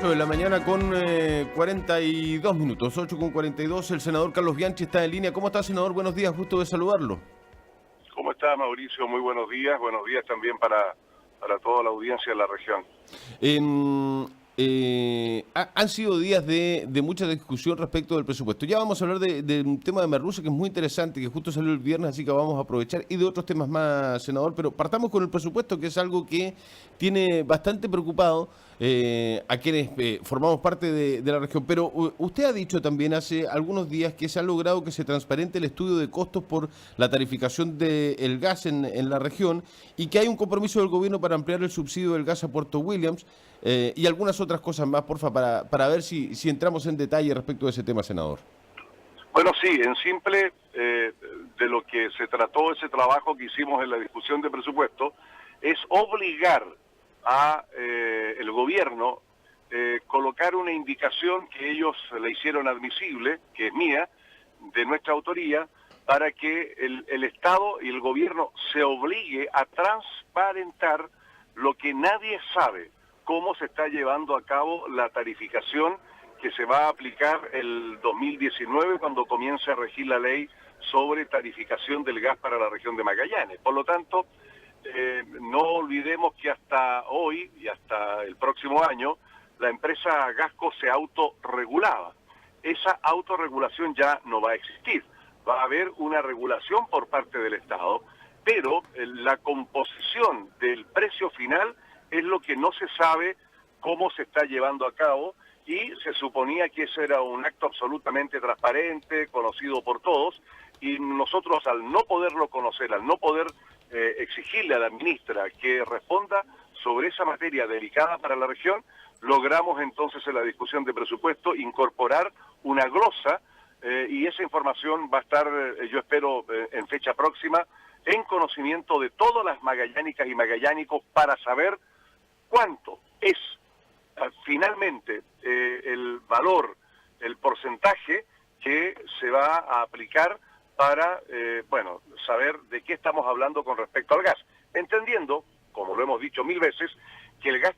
8 de la mañana con 42 minutos, 8 con 42. El senador Carlos Bianchi está en línea. ¿Cómo está, senador? Buenos días, gusto de saludarlo. ¿Cómo está, Mauricio? Muy buenos días también para toda la audiencia de la región. Han sido días de mucha discusión respecto del presupuesto. Ya vamos a hablar de un tema de Merluza que es muy interesante, que justo salió el viernes, así que vamos a aprovechar, y de otros temas más, senador, pero partamos con el presupuesto, que es algo que tiene bastante preocupado a quienes formamos parte de la región. Pero usted ha dicho también hace algunos días que se ha logrado que se transparente el estudio de costos por la tarificación del gas en la región y que hay un compromiso del gobierno para ampliar el subsidio del gas a Puerto Williams y algunas otras cosas más, porfa, para ver si entramos en detalle respecto de ese tema, senador. Bueno, sí, en simple, de lo que se trató ese trabajo que hicimos en la discusión de presupuesto, es obligar a el gobierno colocar una indicación que ellos le hicieron admisible, que es mía, de nuestra autoría, para que el Estado y el gobierno se obligue a transparentar lo que nadie sabe, cómo se está llevando a cabo la tarificación que se va a aplicar el 2019 cuando comience a regir la ley sobre tarificación del gas para la región de Magallanes. Por lo tanto, no olvidemos que hasta hoy y hasta el próximo año la empresa Gasco se autorregulaba. Esa autorregulación ya no va a existir. Va a haber una regulación por parte del Estado, pero la composición del precio final es lo que no se sabe cómo se está llevando a cabo, y se suponía que eso era un acto absolutamente transparente, conocido por todos, y nosotros al no poderlo conocer, al no poder exigirle a la ministra que responda sobre esa materia delicada para la región, logramos entonces en la discusión de presupuesto incorporar una glosa y esa información va a estar, yo espero, en fecha próxima, en conocimiento de todas las magallánicas y magallánicos para saber cuánto es finalmente el valor, el porcentaje que se va a aplicar para, saber de qué estamos hablando con respecto al gas. Entendiendo, como lo hemos dicho mil veces, que el gas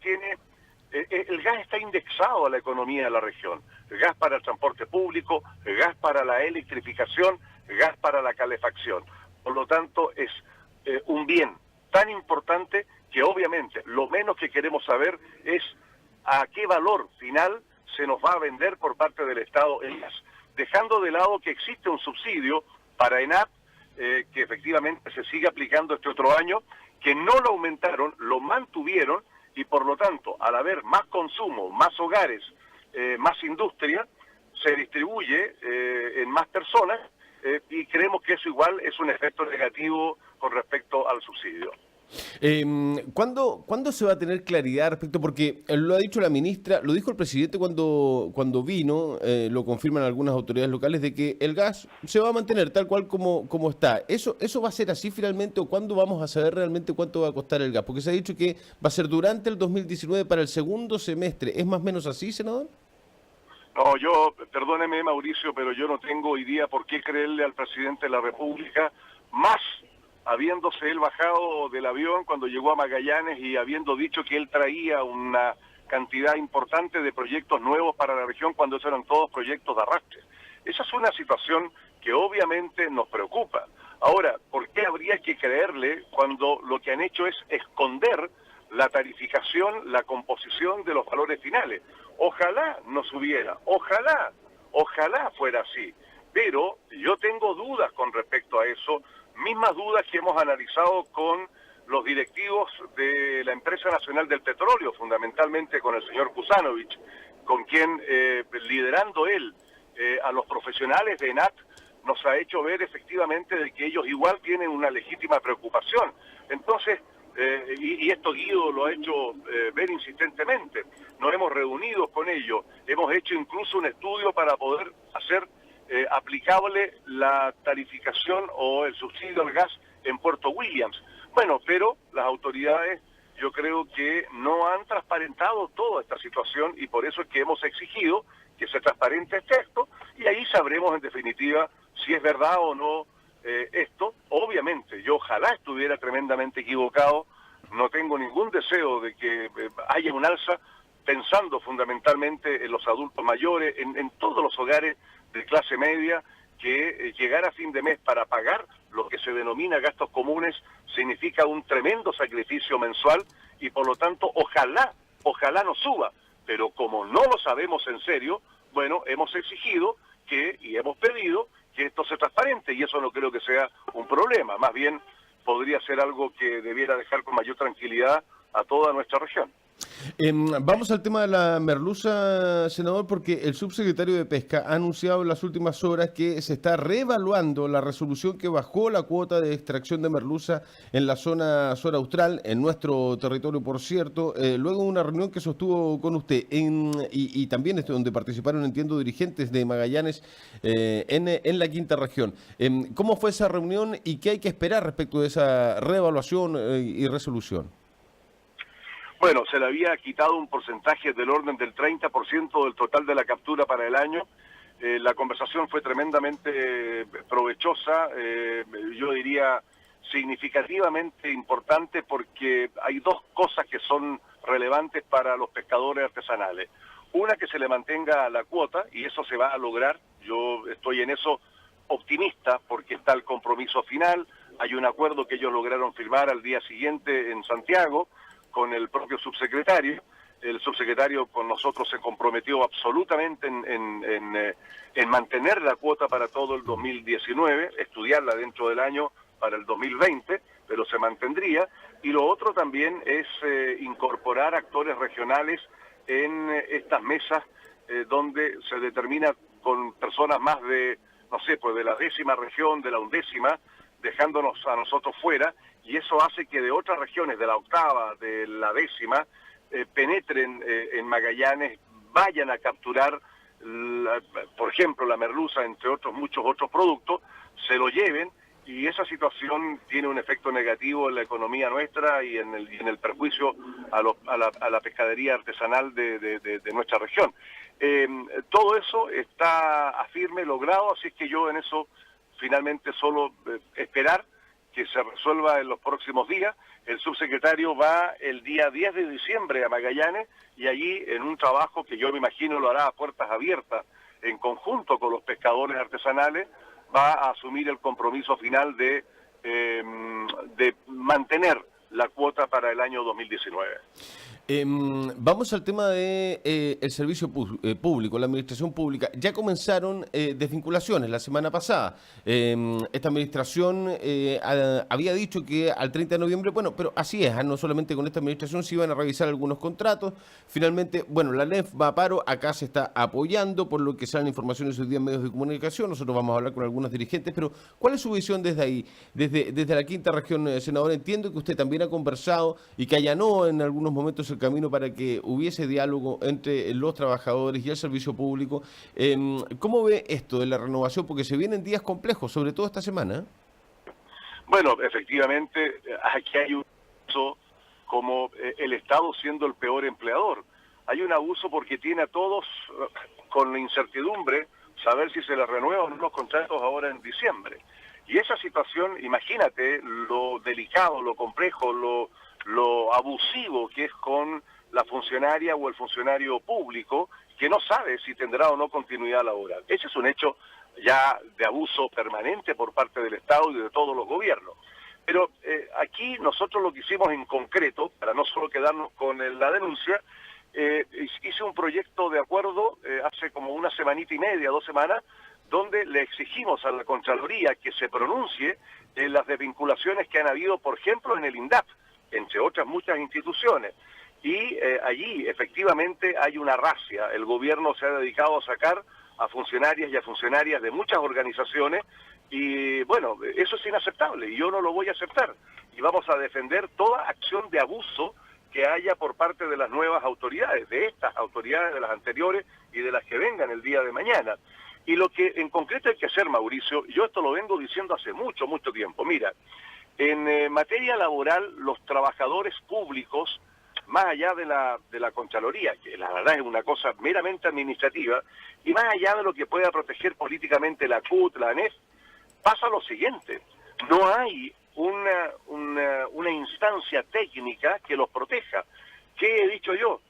está indexado a la economía de la región. El gas para el transporte público, el gas para la electrificación, el gas para la calefacción. Por lo tanto, es un bien tan importante que obviamente lo menos que queremos saber es a qué valor final se nos va a vender por parte del Estado el gas, dejando de lado que existe un subsidio para ENAP, que efectivamente se sigue aplicando este otro año, que no lo aumentaron, lo mantuvieron, y por lo tanto, al haber más consumo, más hogares, más industria, se distribuye en más personas, y creemos que eso igual es un efecto negativo con respecto al subsidio. ¿Cuándo se va a tener claridad respecto? Porque lo ha dicho la ministra, lo dijo el presidente cuando vino, lo confirman algunas autoridades locales, de que el gas se va a mantener tal cual como está. ¿Eso va a ser así finalmente, o cuándo vamos a saber realmente cuánto va a costar el gas? Porque se ha dicho que va a ser durante el 2019 para el segundo semestre. ¿Es más o menos así, senador? No, perdóneme, Mauricio, pero yo no tengo idea por qué creerle al presidente de la República, más habiéndose él bajado del avión cuando llegó a Magallanes y habiendo dicho que él traía una cantidad importante de proyectos nuevos para la región, cuando esos eran todos proyectos de arrastre. Esa es una situación que obviamente nos preocupa. Ahora, ¿por qué habría que creerle cuando lo que han hecho es esconder la tarificación, la composición de los valores finales? Ojalá no subiera, ojalá fuera así, pero yo tengo dudas con respecto a eso, mismas dudas que hemos analizado con los directivos de la Empresa Nacional del Petróleo, fundamentalmente con el señor Kusanovich, con quien, liderando él a los profesionales de ENAP, nos ha hecho ver efectivamente de que ellos igual tienen una legítima preocupación. Entonces, y esto Guido lo ha hecho ver insistentemente, nos hemos reunido con ellos, hemos hecho incluso un estudio para poder hacer aplicable la tarificación o el subsidio al gas en Puerto Williams. Bueno, pero las autoridades yo creo que no han transparentado toda esta situación, y por eso es que hemos exigido que se transparente este texto, y ahí sabremos en definitiva si es verdad o no esto. Obviamente, yo ojalá estuviera tremendamente equivocado, no tengo ningún deseo de que haya un alza, pensando fundamentalmente en los adultos mayores, en todos los hogares de clase media, que llegar a fin de mes para pagar lo que se denomina gastos comunes significa un tremendo sacrificio mensual y por lo tanto ojalá no suba, pero como no lo sabemos en serio, bueno, hemos exigido y hemos pedido que esto sea transparente y eso no creo que sea un problema, más bien podría ser algo que debiera dejar con mayor tranquilidad a toda nuestra región. Vamos al tema de la merluza, senador, porque el subsecretario de Pesca ha anunciado en las últimas horas que se está reevaluando la resolución que bajó la cuota de extracción de merluza en la zona austral, en nuestro territorio, por cierto, luego de una reunión que sostuvo con usted y también donde participaron, entiendo, dirigentes de Magallanes en la quinta región. ¿Cómo fue esa reunión y qué hay que esperar respecto de esa reevaluación y resolución? Bueno, se le había quitado un porcentaje del orden del 30% del total de la captura para el año. La conversación fue tremendamente provechosa, yo diría significativamente importante, porque hay dos cosas que son relevantes para los pescadores artesanales. Una, que se le mantenga la cuota, y eso se va a lograr. Yo estoy en eso optimista, porque está el compromiso final. Hay un acuerdo que ellos lograron firmar al día siguiente en Santiago, con el propio subsecretario. El subsecretario con nosotros se comprometió absolutamente en mantener la cuota para todo el 2019, estudiarla dentro del año para el 2020, pero se mantendría. Y lo otro también es incorporar actores regionales en estas mesas donde se determina con personas más de, no sé, pues de la 10ª región, de la 11ª, dejándonos a nosotros fuera, y eso hace que de otras regiones, de la 8ª, de la 10ª, penetren en Magallanes, vayan a capturar, por ejemplo, la merluza, entre otros muchos otros productos, se lo lleven, y esa situación tiene un efecto negativo en la economía nuestra y en el perjuicio a la pescadería artesanal de nuestra región. Todo eso está a firme, logrado, así es que yo en eso finalmente solo esperar que se resuelva en los próximos días. El subsecretario va el día 10 de diciembre a Magallanes y allí, en un trabajo que yo me imagino lo hará a puertas abiertas en conjunto con los pescadores artesanales, va a asumir el compromiso final de mantener la cuota para el año 2019. Vamos al tema de el servicio público, la administración pública. Ya comenzaron desvinculaciones la semana pasada. Esta administración había dicho que al 30 de noviembre, bueno, pero así es, no solamente con esta administración se iban a revisar algunos contratos. Finalmente, bueno, la LEF va a paro, acá se está apoyando, por lo que salen informaciones hoy día en medios de comunicación. Nosotros vamos a hablar con algunos dirigentes, pero ¿cuál es su visión desde ahí? Desde la quinta región, senador, entiendo que usted también ha conversado y que allanó en algunos momentos el camino para que hubiese diálogo entre los trabajadores y el servicio público. ¿Cómo ve esto de la renovación? Porque se vienen días complejos, sobre todo esta semana. Bueno, efectivamente, aquí hay un abuso como el Estado siendo el peor empleador. Hay un abuso porque tiene a todos con la incertidumbre saber si se les renuevan los contratos ahora en diciembre. Y esa situación, imagínate lo delicado, lo complejo, lo abusivo que es con la funcionaria o el funcionario público que no sabe si tendrá o no continuidad laboral. Ese es un hecho ya de abuso permanente por parte del Estado y de todos los gobiernos. Pero aquí nosotros lo que hicimos en concreto, para no solo quedarnos con la denuncia, hice un proyecto de acuerdo hace como una semanita y media, 2 semanas, donde le exigimos a la Contraloría que se pronuncie en las desvinculaciones que han habido, por ejemplo, en el INDAP, entre otras muchas instituciones. Y allí efectivamente hay una racia. El gobierno se ha dedicado a sacar a funcionarias y a funcionarias de muchas organizaciones y bueno, eso es inaceptable y yo no lo voy a aceptar. Y vamos a defender toda acción de abuso que haya por parte de las nuevas autoridades, de estas autoridades, de las anteriores y de las que vengan el día de mañana. Y lo que en concreto hay que hacer, Mauricio, yo esto lo vengo diciendo hace mucho tiempo. Mira, en materia laboral, los trabajadores públicos, más allá de la Contraloría, que la verdad es una cosa meramente administrativa, y más allá de lo que pueda proteger políticamente la CUT, la ANEF, pasa lo siguiente: no hay una instancia técnica que los proteja. ¿Qué he dicho yo?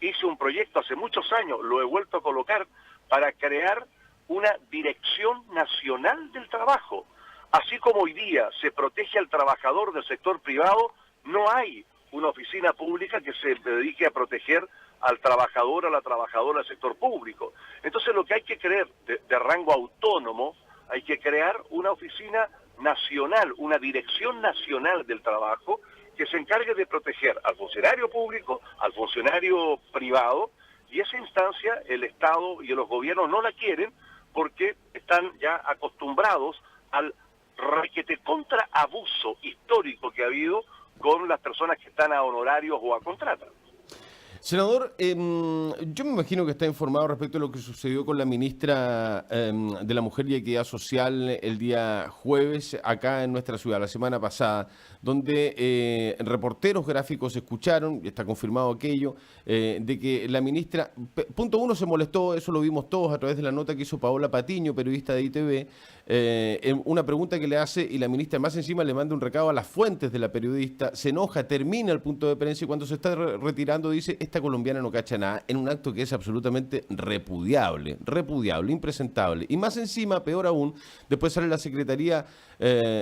hice un proyecto hace muchos años, lo he vuelto a colocar para crear una dirección nacional del trabajo. Así como hoy día se protege al trabajador del sector privado, no hay una oficina pública que se dedique a proteger al trabajador, a la trabajadora del sector público. Entonces lo que hay que crear de rango autónomo, hay que crear una oficina nacional, una dirección nacional del trabajo que se encargue de proteger al funcionario público, al funcionario privado, y esa instancia el Estado y los gobiernos no la quieren porque están ya acostumbrados al requete contra abuso histórico que ha habido con las personas que están a honorarios o a contrata. Senador, yo me imagino que está informado respecto a lo que sucedió con la ministra de la Mujer y Equidad Social el día jueves acá en nuestra ciudad, la semana pasada, donde reporteros gráficos escucharon, y está confirmado aquello, de que la ministra, punto uno, se molestó, eso lo vimos todos a través de la nota que hizo Paola Patiño, periodista de ITV, una pregunta que le hace y la ministra más encima le manda un recado a las fuentes de la periodista, se enoja, termina el punto de prensa y cuando se está retirando dice: esta colombiana no cacha nada, en un acto que es absolutamente repudiable, impresentable. Y más encima, peor aún, después sale la Secretaría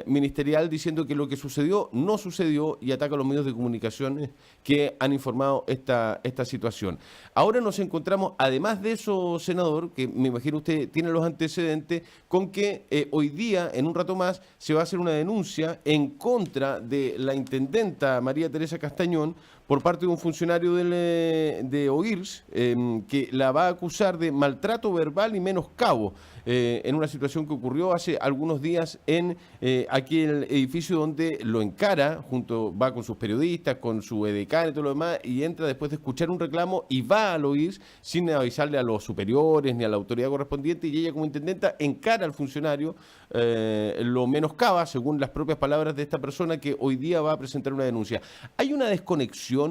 Ministerial diciendo que lo que sucedió no sucedió y ataca a los medios de comunicación que han informado esta situación. Ahora nos encontramos, además de eso, senador, que me imagino usted tiene los antecedentes, con que hoy día, en un rato más, se va a hacer una denuncia en contra de la intendenta María Teresa Castañón por parte de un funcionario de OIRS que la va a acusar de maltrato verbal y menoscabo en una situación que ocurrió hace algunos días en aquel edificio donde lo encara, va con sus periodistas, con su edecán y todo lo demás, y entra después de escuchar un reclamo y va al OIRS sin avisarle a los superiores ni a la autoridad correspondiente, y ella como intendenta encara al funcionario, lo menoscaba, según las propias palabras de esta persona que hoy día va a presentar una denuncia. Hay una desconexión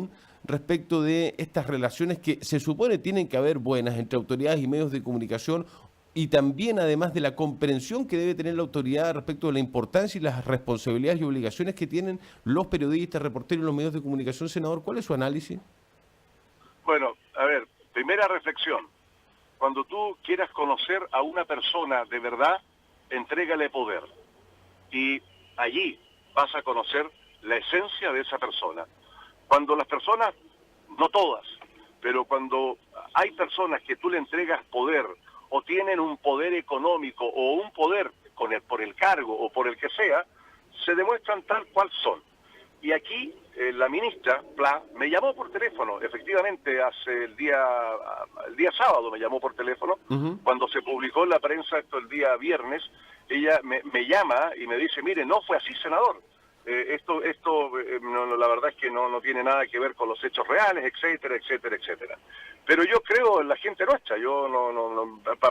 respecto de estas relaciones que se supone tienen que haber buenas entre autoridades y medios de comunicación, y también además de la comprensión que debe tener la autoridad respecto de la importancia y las responsabilidades y obligaciones que tienen los periodistas, reporteros y los medios de comunicación. Senador, ¿cuál es su análisis? Bueno, a ver, primera reflexión. Cuando tú quieras conocer a una persona de verdad, entrégale poder. Y allí vas a conocer la esencia de esa persona. Cuando las personas, no todas, pero cuando hay personas que tú le entregas poder o tienen un poder económico o un poder por el cargo o por el que sea, se demuestran tal cual son. Y aquí la ministra Pla me llamó por teléfono, efectivamente el día sábado me llamó por teléfono, cuando se publicó en la prensa esto el día viernes, ella me llama y me dice: mire, no fue así, senador. La verdad es que no tiene nada que ver con los hechos reales, etcétera, etcétera, etcétera. Pero yo creo en la gente nuestra.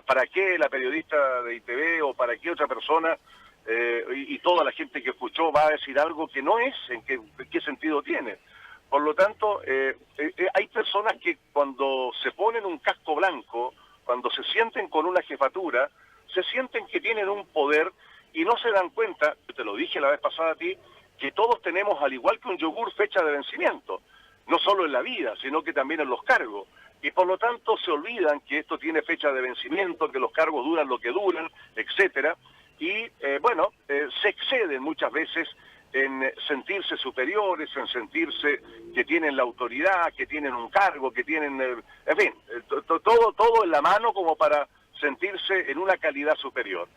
¿Para qué la periodista de ITV o para qué otra persona y toda la gente que escuchó va a decir algo que no es? ¿En qué sentido tiene? Por lo tanto, hay personas que cuando se ponen un casco blanco, cuando se sienten con una jefatura, se sienten que tienen un poder y no se dan cuenta, yo te lo dije la vez pasada a ti, que todos tenemos, al igual que un yogur, fecha de vencimiento, no solo en la vida, sino que también en los cargos, y por lo tanto se olvidan que esto tiene fecha de vencimiento, que los cargos duran lo que duran, etcétera, y se exceden muchas veces en sentirse superiores, en sentirse que tienen la autoridad, que tienen un cargo, que tienen, en fin, todo en la mano como para sentirse en una calidad superior.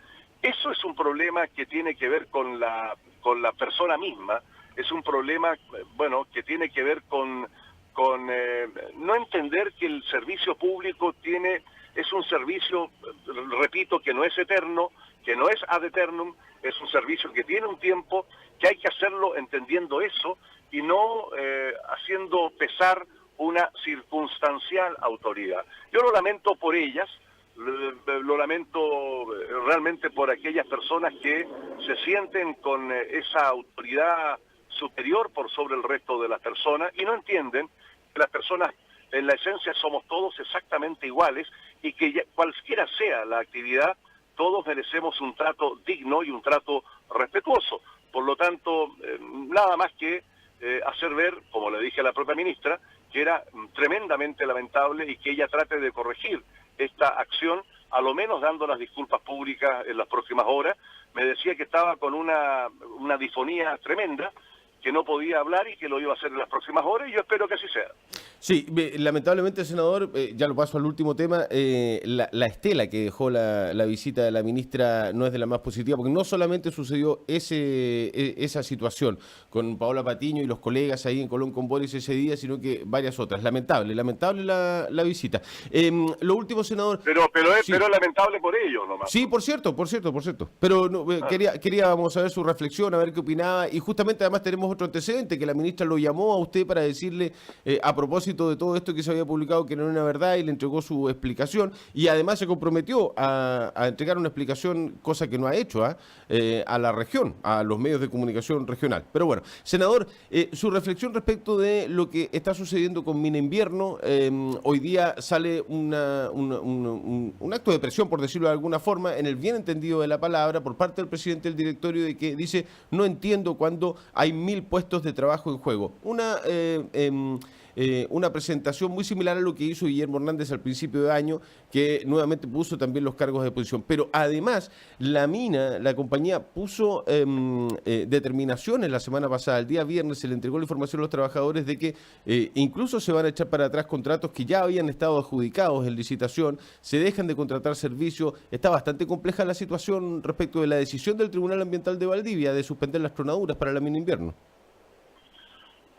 Eso es un problema que tiene que ver con la persona misma, es un problema, que tiene que ver con no entender que el servicio público es un servicio, repito, que no es eterno, que no es ad eternum, es un servicio que tiene un tiempo, que hay que hacerlo entendiendo eso y no haciendo pesar una circunstancial autoridad. Yo lo lamento por ellas, lo lamento realmente por aquellas personas que se sienten con esa autoridad superior por sobre el resto de las personas y no entienden que las personas en la esencia somos todos exactamente iguales y que cualquiera sea la actividad, todos merecemos un trato digno y un trato respetuoso. Por lo tanto, nada más que hacer ver, como le dije a la propia ministra, que era tremendamente lamentable y que ella trate de corregir esta acción, a lo menos dando las disculpas públicas en las próximas horas. Me decía que estaba con una disfonía tremenda, que no podía hablar y que lo iba a hacer en las próximas horas, y yo espero que así sea. Sí, lamentablemente, senador, ya lo paso al último tema, la estela que dejó la visita de la ministra no es de la más positiva, porque no solamente sucedió esa situación con Paola Patiño y los colegas ahí en Colón con Boris ese día, sino que varias otras. Lamentable la visita. Lo último, senador... Pero es lamentable por ellos nomás. Sí, por cierto. Pero no, queríamos saber su reflexión, a ver qué opinaba, y justamente además tenemos otro antecedente, que la ministra lo llamó a usted para decirle, a propósito de todo esto que se había publicado, que no era una verdad, y le entregó su explicación, y además se comprometió a entregar una explicación, cosa que no ha hecho, a la región, a los medios de comunicación regional. Pero bueno, senador, su reflexión respecto de lo que está sucediendo con Mina Invierno. Hoy día sale un acto de presión, por decirlo de alguna forma, en el bien entendido de la palabra, por parte del presidente del directorio, de que dice: no entiendo cuando hay 1000 puestos de trabajo en juego. Una presentación muy similar a lo que hizo Guillermo Hernández al principio de año, que nuevamente puso también los cargos de posición. Pero además, la compañía puso determinaciones la semana pasada. El día viernes se le entregó la información a los trabajadores de que incluso se van a echar para atrás contratos que ya habían estado adjudicados en licitación, se dejan de contratar servicios. Está bastante compleja la situación respecto de la decisión del Tribunal Ambiental de Valdivia de suspender las tronaduras para la mina invierno.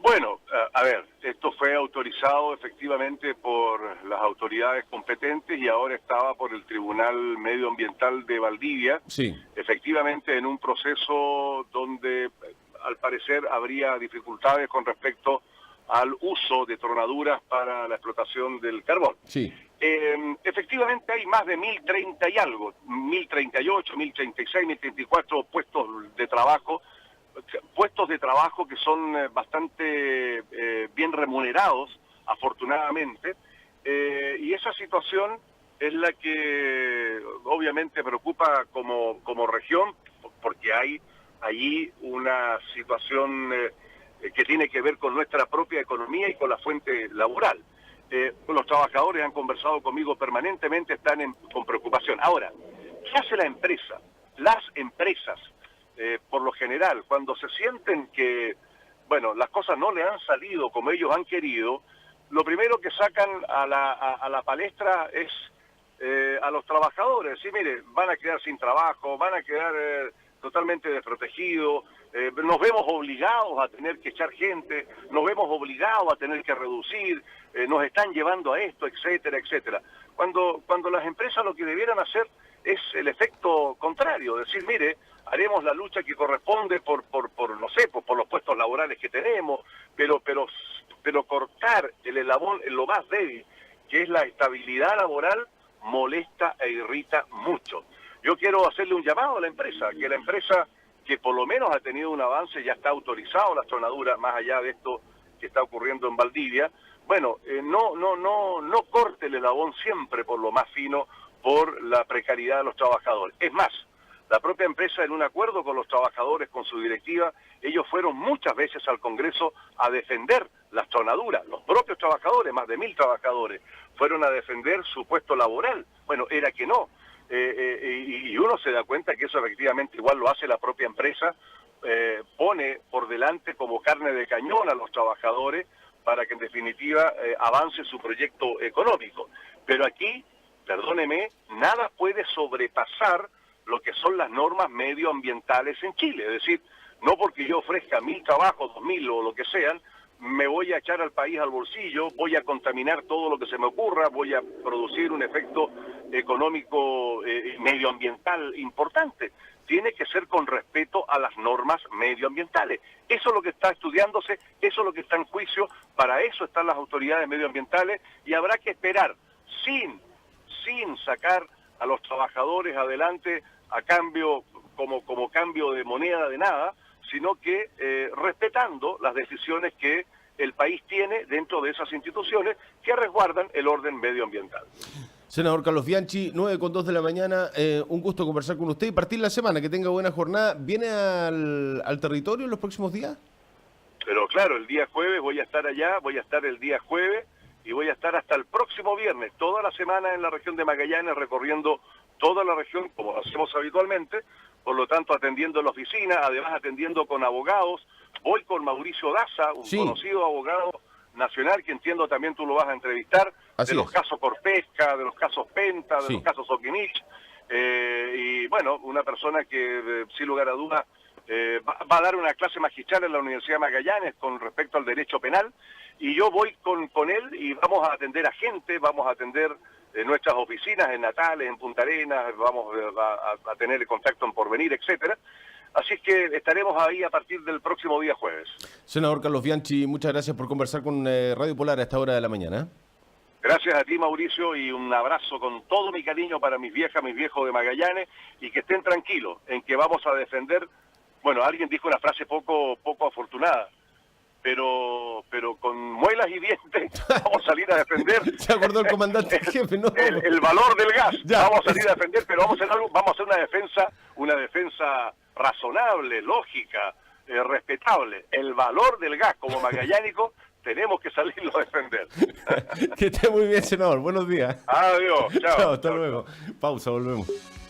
Bueno, a ver, esto fue autorizado efectivamente por las autoridades competentes y ahora estaba por el Tribunal Medioambiental de Valdivia, sí, efectivamente en un proceso donde al parecer habría dificultades con respecto al uso de tronaduras para la explotación del carbón. Sí. Efectivamente hay más de 1030 y algo, 1038, 1036, 1034 puestos de trabajo que son bastante bien remunerados, afortunadamente, y esa situación es la que obviamente preocupa como región, porque hay allí una situación que tiene que ver con nuestra propia economía y con la fuente laboral. Los trabajadores han conversado conmigo permanentemente, están con preocupación. Ahora, ¿qué hace la empresa? Las empresas, por lo general, cuando se sienten que, bueno, las cosas no le han salido como ellos han querido, lo primero que sacan a la palestra es a los trabajadores. Sí, mire, van a quedar sin trabajo, van a quedar totalmente desprotegidos, nos vemos obligados a tener que echar gente, nos vemos obligados a tener que reducir, nos están llevando a esto, etcétera, etcétera. Cuando las empresas lo que debieran hacer es el efecto contrario, decir, mire, haremos la lucha que corresponde por no sé, por los puestos laborales que tenemos, pero cortar el eslabón en lo más débil, que es la estabilidad laboral, molesta e irrita mucho. Yo quiero hacerle un llamado a la empresa, que por lo menos ha tenido un avance, ya está autorizado las tronaduras, más allá de esto que está ocurriendo en Valdivia. Bueno, no corte el eslabón siempre por lo más fino, por la precariedad de los trabajadores. Es más, la propia empresa, en un acuerdo con los trabajadores, con su directiva, ellos fueron muchas veces al Congreso a defender las tronaduras. Los propios trabajadores, más de 1000 trabajadores, fueron a defender su puesto laboral. Bueno, era que no. Y uno se da cuenta que eso efectivamente igual lo hace la propia empresa, pone por delante como carne de cañón a los trabajadores para que en definitiva avance su proyecto económico. Pero aquí, perdóneme, nada puede sobrepasar lo que son las normas medioambientales en Chile. Es decir, no porque yo ofrezca 1000 trabajos, 2000 o lo que sean, me voy a echar al país al bolsillo, voy a contaminar todo lo que se me ocurra, voy a producir un efecto económico medioambiental importante. Tiene que ser con respeto a las normas medioambientales. Eso es lo que está estudiándose, eso es lo que está en juicio, para eso están las autoridades medioambientales, y habrá que esperar sin sacar a los trabajadores adelante a cambio, como cambio de moneda de nada, sino que respetando las decisiones que el país tiene dentro de esas instituciones que resguardan el orden medioambiental. Senador Carlos Bianchi, 9:02 de la mañana, un gusto conversar con usted y partir la semana, que tenga buena jornada. ¿Viene al territorio en los próximos días? Pero claro, el día jueves voy a estar allá, voy a estar el día jueves y voy a estar hasta el próximo viernes, toda la semana en la región de Magallanes, recorriendo toda la región, como lo hacemos habitualmente, por lo tanto atendiendo en la oficina, además atendiendo con abogados. Voy con Mauricio Daza, un conocido abogado nacional, que entiendo también tú lo vas a entrevistar, de los casos Corpesca, de los casos Penta, de los casos Oquinich, y bueno, una persona que sin lugar a dudas va a dar una clase magistral en la Universidad de Magallanes con respecto al derecho penal, y yo voy con él y vamos a atender a gente, vamos a atender nuestras oficinas en Natales, en Punta Arenas, vamos a tener contacto en Porvenir, etcétera. Así que estaremos ahí a partir del próximo día jueves. Senador Carlos Bianchi, muchas gracias por conversar con Radio Polar a esta hora de la mañana. Gracias a ti, Mauricio, y un abrazo con todo mi cariño para mis viejas, mis viejos de Magallanes, y que estén tranquilos en que vamos a defender. Bueno, alguien dijo una frase poco afortunada, pero con muelas y dientes vamos a salir a defender. Se acordó el comandante jefe, ¿no? El valor del gas. Ya. Vamos a salir a defender, pero vamos a hacer una defensa razonable, lógica, respetable. El valor del gas como magallánico tenemos que salirlo a defender. Que esté muy bien, senador. Buenos días. Adiós. Chao. Chao, hasta luego. Pausa, volvemos.